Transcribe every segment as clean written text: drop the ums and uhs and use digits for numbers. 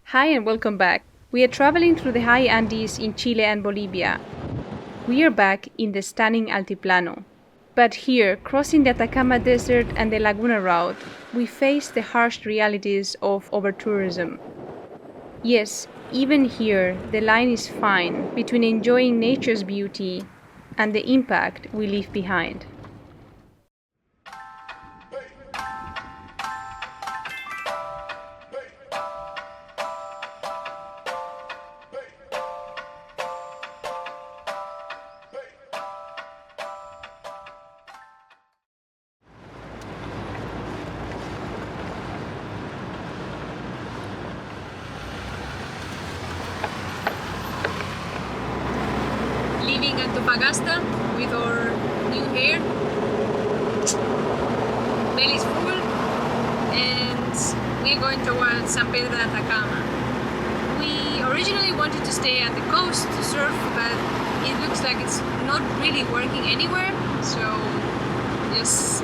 Hi and welcome back. We are traveling through the high Andes in Chile and Bolivia. We are back in the stunning Altiplano. But here, crossing the Atacama Desert and the Laguna Route, we face the harsh realities of overtourism. Yes, even here, the line is fine between enjoying nature's beauty and the impact we leave behind. Leaving Antofagasta with our new hair. Belly's full and we're going towards San Pedro de Atacama. We originally wanted to stay at the coast to surf, but it looks like it's not really working anywhere, so just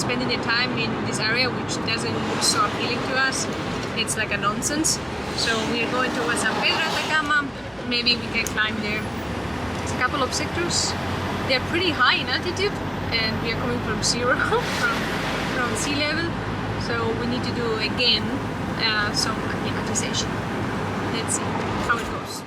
spending the time in this area which doesn't look so appealing to us. It's like a nonsense. So we're going towards San Pedro de Atacama. Maybe we can climb there. A couple of sectors. They're pretty high in altitude and we are coming from zero, from sea level, so we need to do again some acclimatization. Let's see how it goes.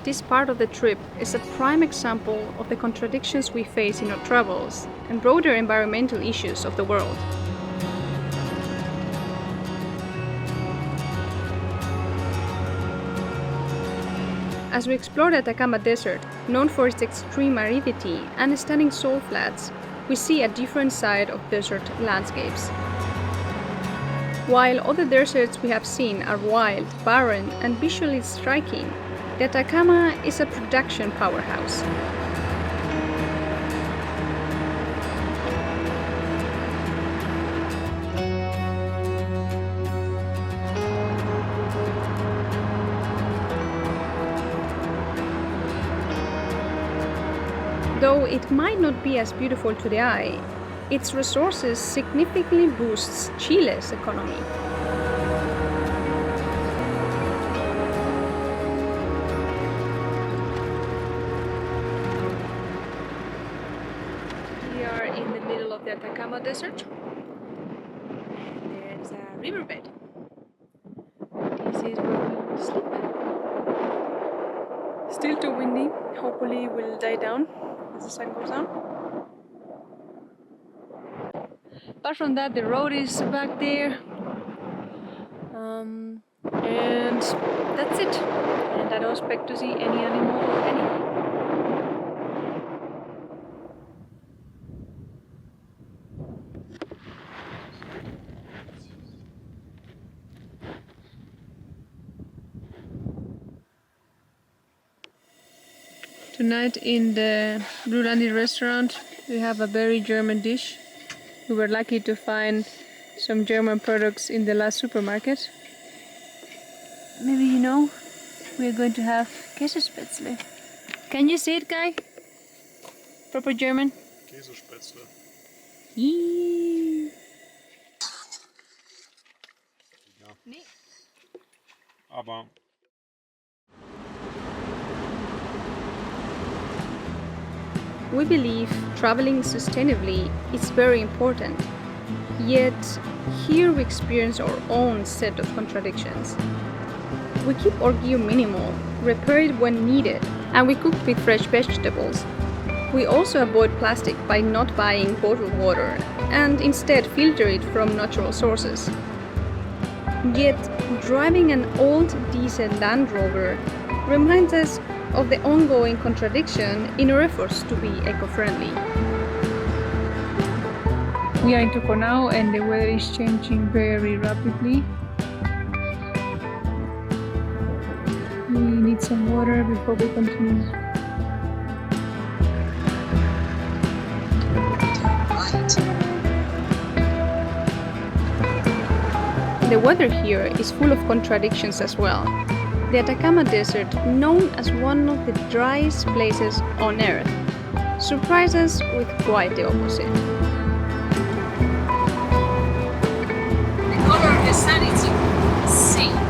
This part of the trip is a prime example of the contradictions we face in our travels and broader environmental issues of the world. As we explore the Atacama Desert, known for its extreme aridity and stunning salt flats, we see a different side of desert landscapes. While other deserts we have seen are wild, barren, and visually striking, the Atacama is a production powerhouse. Though it might not be as beautiful to the eye, its resources significantly boosts Chile's economy. We are in the middle of the Atacama Desert. There's a riverbed. This is where we will sleep. Still too windy. Hopefully it will die down as the sun goes down. Apart from that, the road is back there. And that's it. And I don't expect to see any animal or anything. Tonight in the Bluelandy restaurant we have a very German dish. We were lucky to find some German products in the last supermarket. Maybe you know, we're going to have Käsespätzle. Can you say it, Guy? Proper German? Käsespätzle. Yee. Ja. Nee. Aber We believe traveling sustainably is very important, yet here we experience our own set of contradictions. We keep our gear minimal, repair it when needed, and we cook with fresh vegetables. We also avoid plastic by not buying bottled water and instead filter it from natural sources. Yet, driving an old diesel Land Rover reminds us of the ongoing contradiction in our efforts to be eco-friendly. We are in Tucumán and the weather is changing very rapidly. We need some water before we continue. The weather here is full of contradictions as well. The Atacama Desert, known as one of the driest places on Earth, surprised us with quite the opposite. The color of the sun is insane.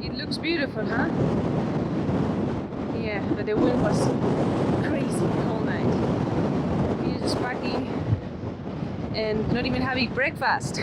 It looks beautiful, huh? Yeah, but the wind was crazy all night. We were just parking and not even having breakfast.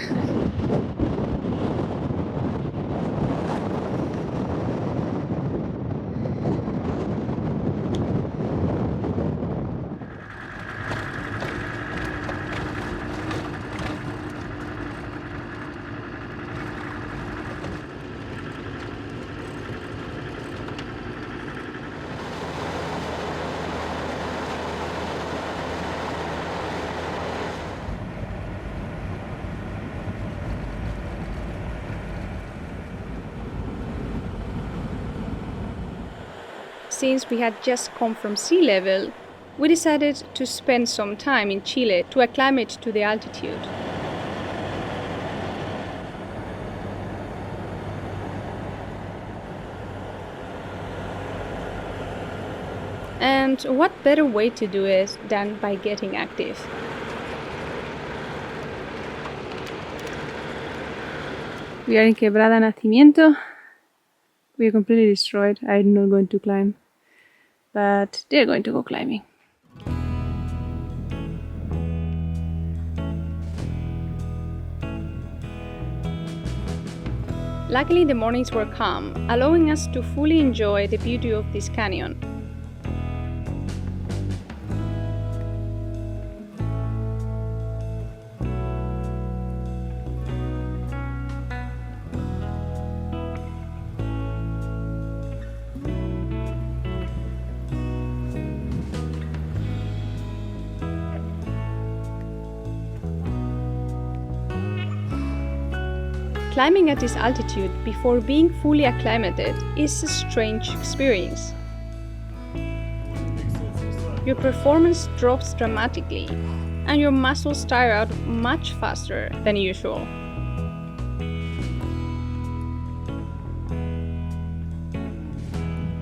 Since we had just come from sea level, we decided to spend some time in Chile to acclimate to the altitude. And what better way to do it than by getting active? We are in Quebrada Nacimiento. We are completely destroyed. I'm not going to climb, but they're going to go climbing. Luckily, the mornings were calm, allowing us to fully enjoy the beauty of this canyon. Climbing at this altitude before being fully acclimated is a strange experience. Your performance drops dramatically and your muscles tire out much faster than usual.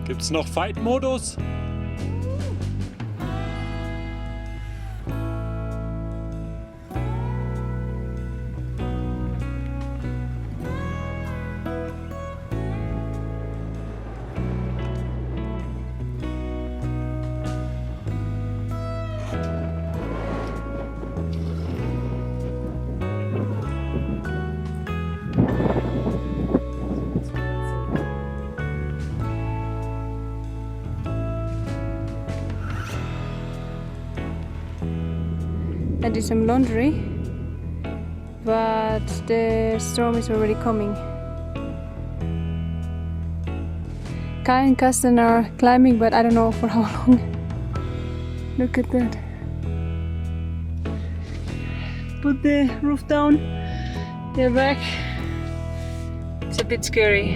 Gibt's noch Fight-Modus? I did some laundry, but the storm is already coming. Kai and Kasten are climbing, but I don't know for how long. Look at that. Put the roof down, they're back. It's a bit scary.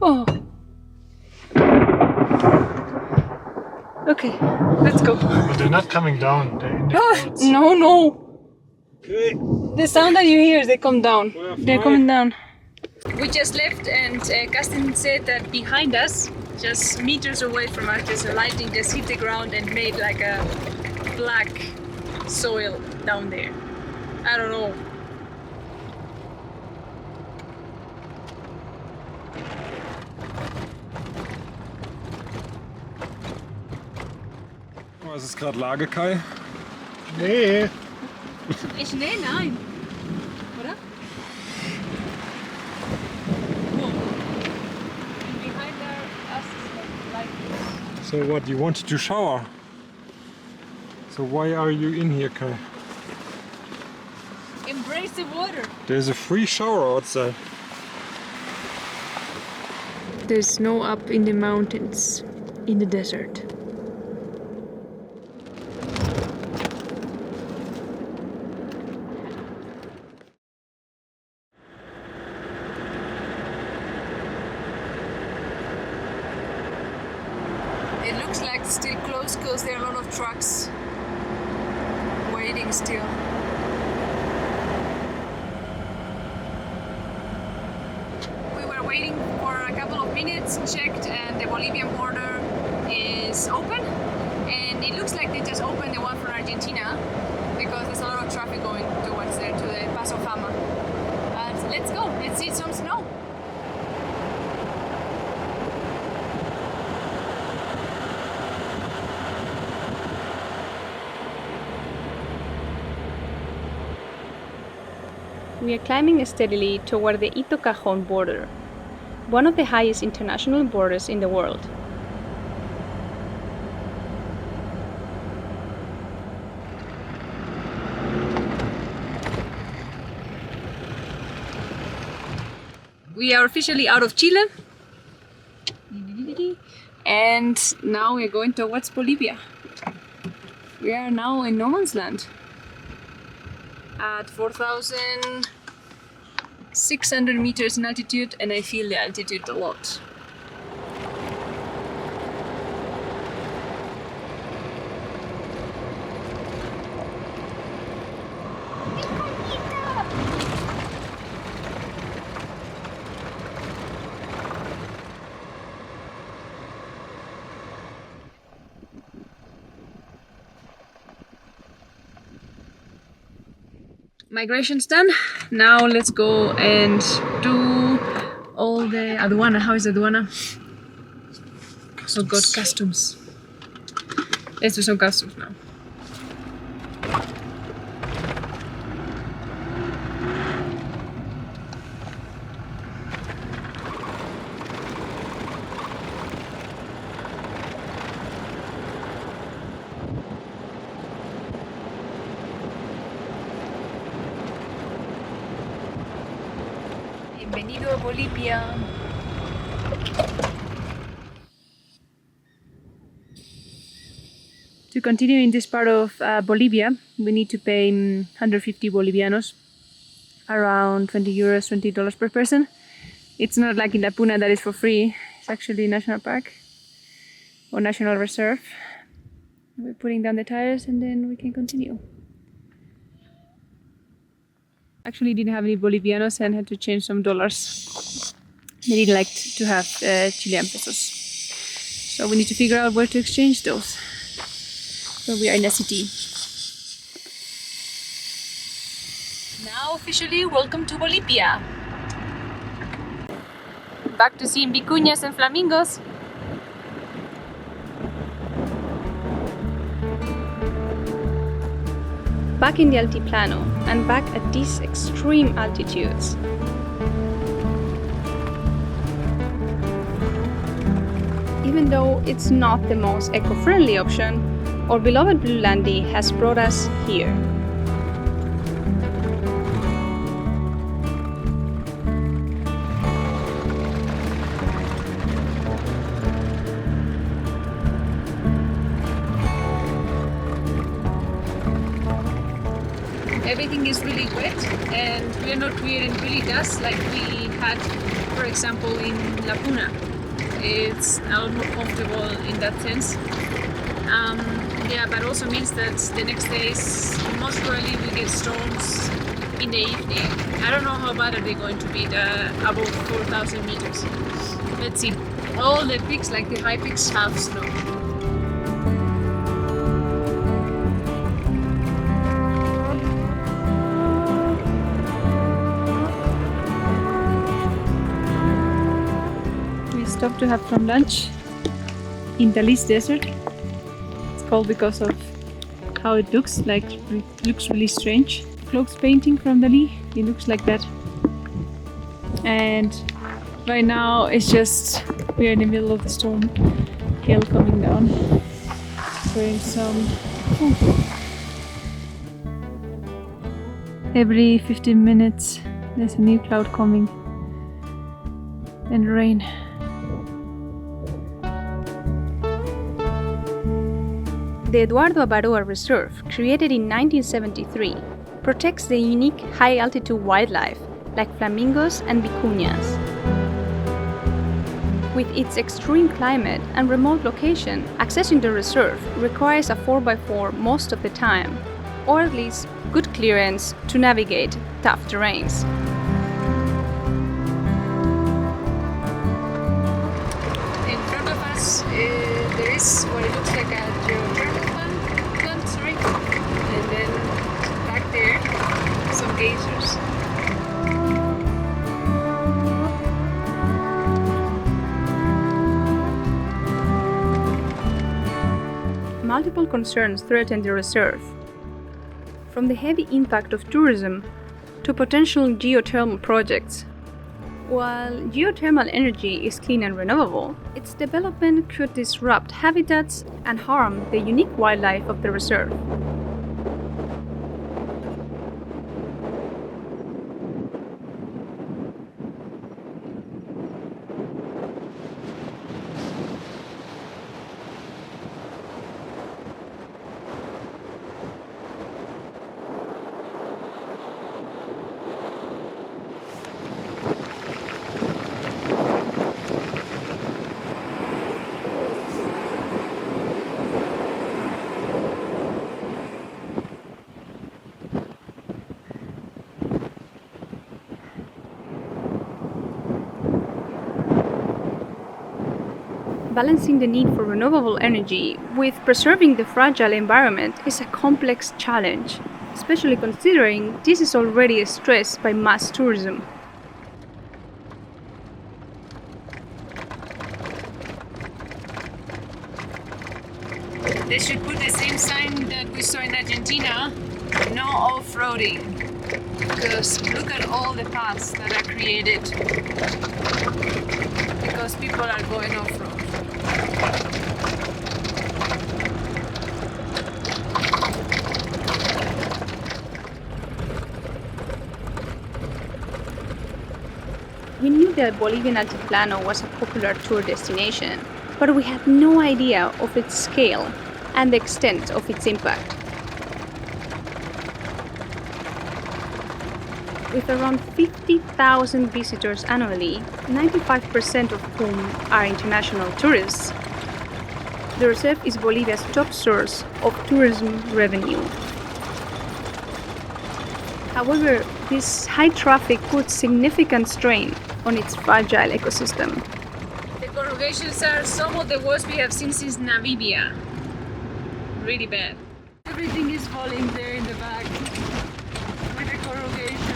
Oh. Okay, let's go. But they're not coming down. They're in the clouds. No. Okay. The sound that you hear, they come down. They're coming down. We just left and Kasten said that behind us, just meters away from us, there's a lightning just hit the ground and made like a black soil down there. I don't know. Es ist gerade Lagekai. Nee. Schnee? Nein. Oder? Whoa. And behind us is like this. So what, you wanted to shower? So why are you in here, Kai? Embrace the water. There's a free shower outside. There's snow up in the mountains, in the desert. It looks like it's still closed because there are a lot of trucks waiting still. We were waiting for a couple of minutes, checked, and the Bolivian border is open. And it looks like they just opened the one from Argentina because there's a lot of traffic going towards there to the Paso Fama. Let's go, let's see some snow. We are climbing steadily toward the Ito Cajon border, one of the highest international borders in the world. We are officially out of Chile and now we're going towards Bolivia. We are now in no man's land at 4,600 meters in altitude, and I feel the altitude a lot. Migration's done. Now let's go and do all the aduana. How is aduana? Oh god, customs. Let's do some customs now. Bienvenido a Bolivia. To continue in this part of Bolivia, we need to pay 150 Bolivianos, around 20 euros, $20 per person. It's not like in La Puna that is for free. It's actually a national park or national reserve. We're putting down the tires and then we can continue. Actually didn't have any Bolivianos and had to change some dollars. They didn't like to have Chilean pesos. So we need to figure out where to exchange those. So we are in a city. Now officially welcome to Bolivia. Back to seeing vicuñas and flamingos. Back in the Altiplano and back at these extreme altitudes. Even though it's not the most eco-friendly option, our beloved Bluelandy has brought us here. Everything is really wet and we're not creating really dust like we had, for example, in Laguna. It's a lot more comfortable in that sense. Yeah, but also means that the next days most probably we get storms in the evening. I don't know how bad are they going to be, above 4,000 meters. Let's see. All the peaks, like the high peaks, have snow. We stopped to have some lunch in the Desert. It's called because of how it looks. Like, it looks really strange. Cloak's painting from Dali, it looks like that. And right now it's just, we're in the middle of the storm, hail coming down. Wearing some every 15 minutes there's a new cloud coming and rain. The Eduardo Avaroa Reserve, created in 1973, protects the unique high-altitude wildlife like flamingos and vicuñas. With its extreme climate and remote location, accessing the reserve requires a 4x4 most of the time, or at least good clearance to navigate tough terrains. In front of us, there is what it looks like a geothermal plant, and then back there, some geysers. Multiple concerns threaten the reserve, from the heavy impact of tourism to potential geothermal projects. While geothermal energy is clean and renewable, its development could disrupt habitats and harm the unique wildlife of the reserve. Balancing the need for renewable energy with preserving the fragile environment is a complex challenge, especially considering this is already stressed by mass tourism. They should put the same sign that we saw in Argentina, no off-roading. Because look at all the paths that are created because people are going off-road. We knew that Bolivian Altiplano was a popular tour destination, but we had no idea of its scale and the extent of its impact. With around 50,000 visitors annually, 95% of whom are international tourists, the reserve is Bolivia's top source of tourism revenue. However, this high traffic puts significant strain on its fragile ecosystem. The corrugations are some of the worst we have seen since Namibia. Really bad. Everything is falling there in the back with the corrugations.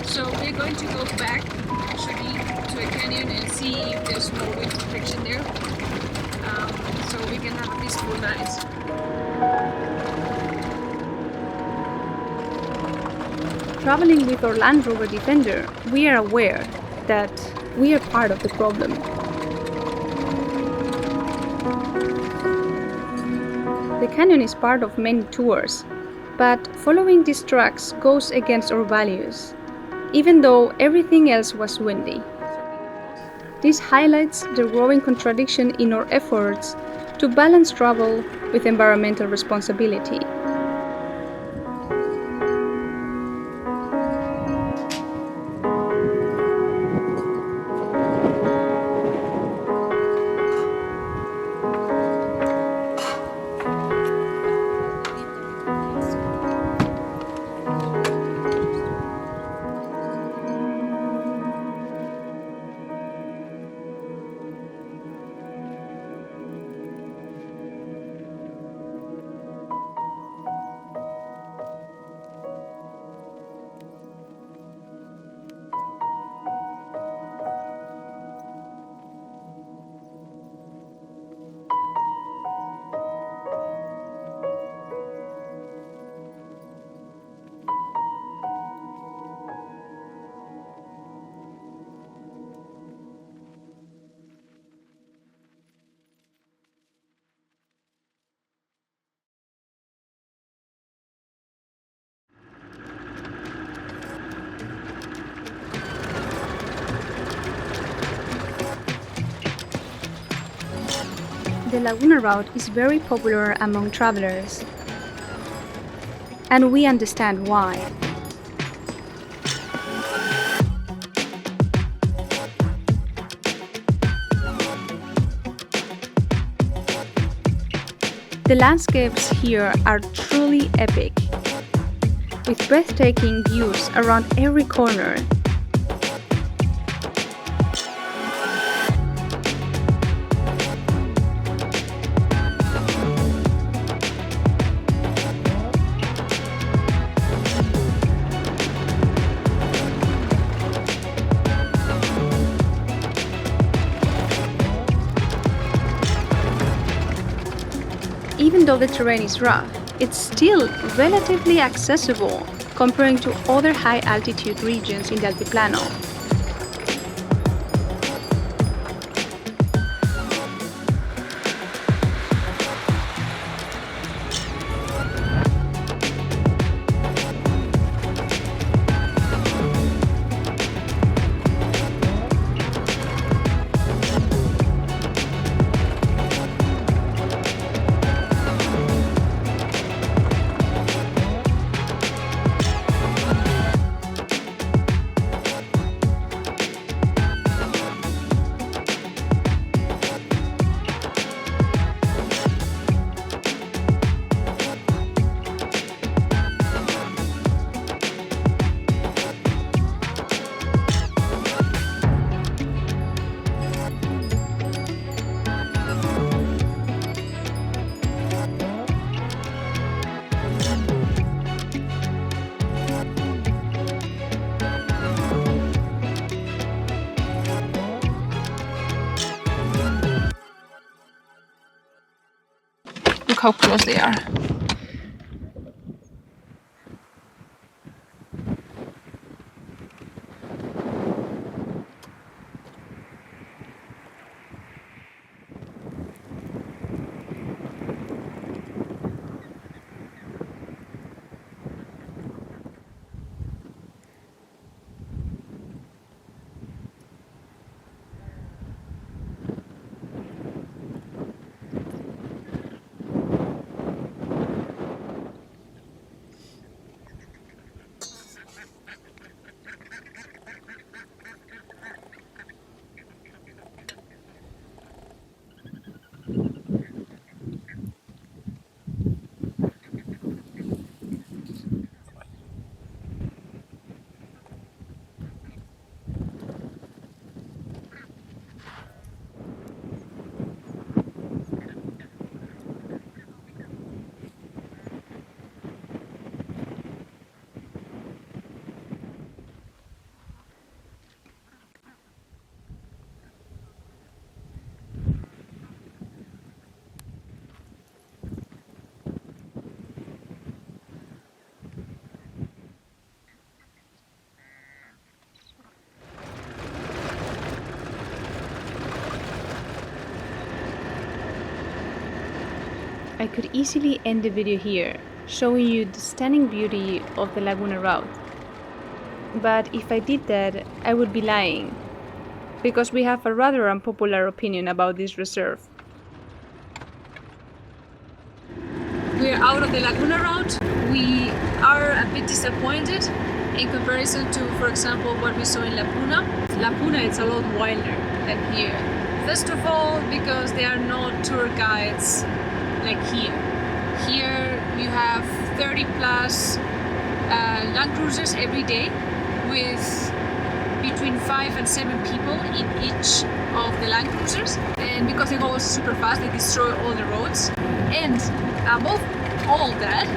So we're going to go back actually to a canyon and see if there's more wind protection there, so we can have a peaceful night. Traveling with our Land Rover Defender, we are aware that we are part of the problem. The canyon is part of many tours, but following these tracks goes against our values, even though everything else was windy. This highlights the growing contradiction in our efforts to balance travel with environmental responsibility. The Laguna Route is very popular among travelers, and we understand why. The landscapes here are truly epic, with breathtaking views around every corner. Even though the terrain is rough, it's still relatively accessible comparing to other high-altitude regions in the Altiplano. Look how close they are. I could easily end the video here, showing you the stunning beauty of the Laguna Route. But if I did that, I would be lying, because we have a rather unpopular opinion about this reserve. We are out of the Laguna Route. We are a bit disappointed in comparison to, for example, what we saw in Laguna. Laguna is a lot wilder than here. First of all, because there are no tour guides like here. Here you have 30 plus land cruisers every day with between 5 and 7 people in each of the land cruisers, and because they go super fast, they destroy all the roads. And above all that,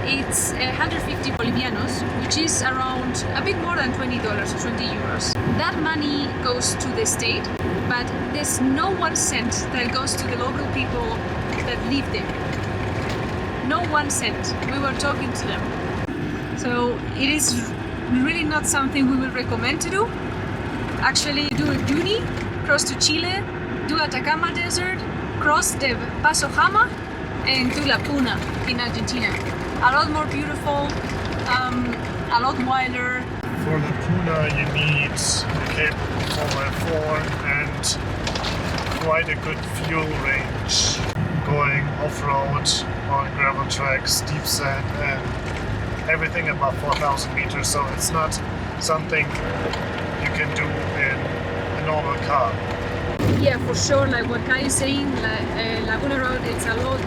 it's 150 Bolivianos, which is around a bit more than $20 or 20 euros. That money goes to the state, but there's no 1 cent that goes to the local people that live there. No 1 cent. We were talking to them. So it is really not something we would recommend to do. Actually, do a uni, cross to Chile, do Atacama Desert, cross the Paso Jama, and do Laguna in Argentina. A lot more beautiful, a lot wilder. For Laguna you need a cable 4x4 and quite a good fuel range. Going off-road on gravel tracks, steep sand, and everything above 4,000 meters, so it's not something you can do in a normal car. Yeah, for sure, like what Kai is saying, Laguna Route is a lot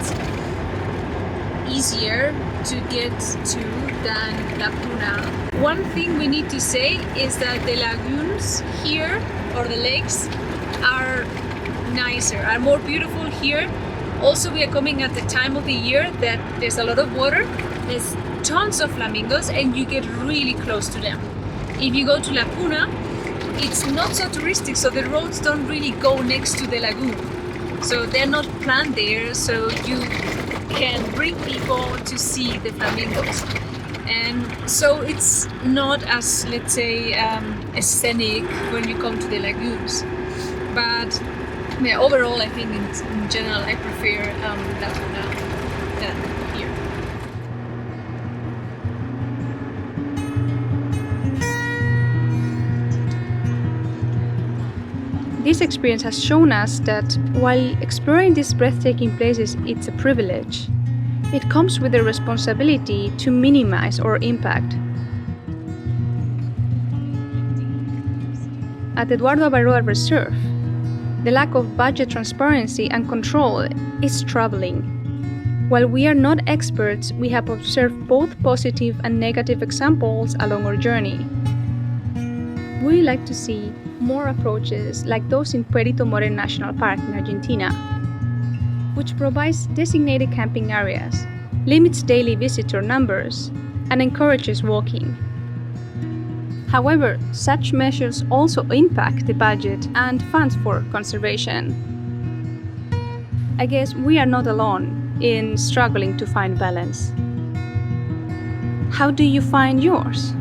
easier to get to than Laguna. One thing we need to say is that the lagoons here, or the lakes, are nicer, are more beautiful here. Also, we are coming at the time of the year that there's a lot of water, there's tons of flamingos, and you get really close to them. If you go to Laguna, it's not so touristic, so the roads don't really go next to the lagoon. So they're not planned there, so you can bring people to see the flamingos. And so it's not as, let's say, scenic when you come to the lagoons. But yeah, overall, I think in general, I prefer Laguna than here. This experience has shown us that while exploring these breathtaking places it's a privilege, it comes with the responsibility to minimize our impact. At Eduardo Avaroa Reserve, the lack of budget transparency and control is troubling. While we are not experts, we have observed both positive and negative examples along our journey. We like to see more approaches like those in Perito Moreno National Park in Argentina, which provides designated camping areas, limits daily visitor numbers, and encourages walking. However, such measures also impact the budget and funds for conservation. I guess we are not alone in struggling to find balance. How do you find yours?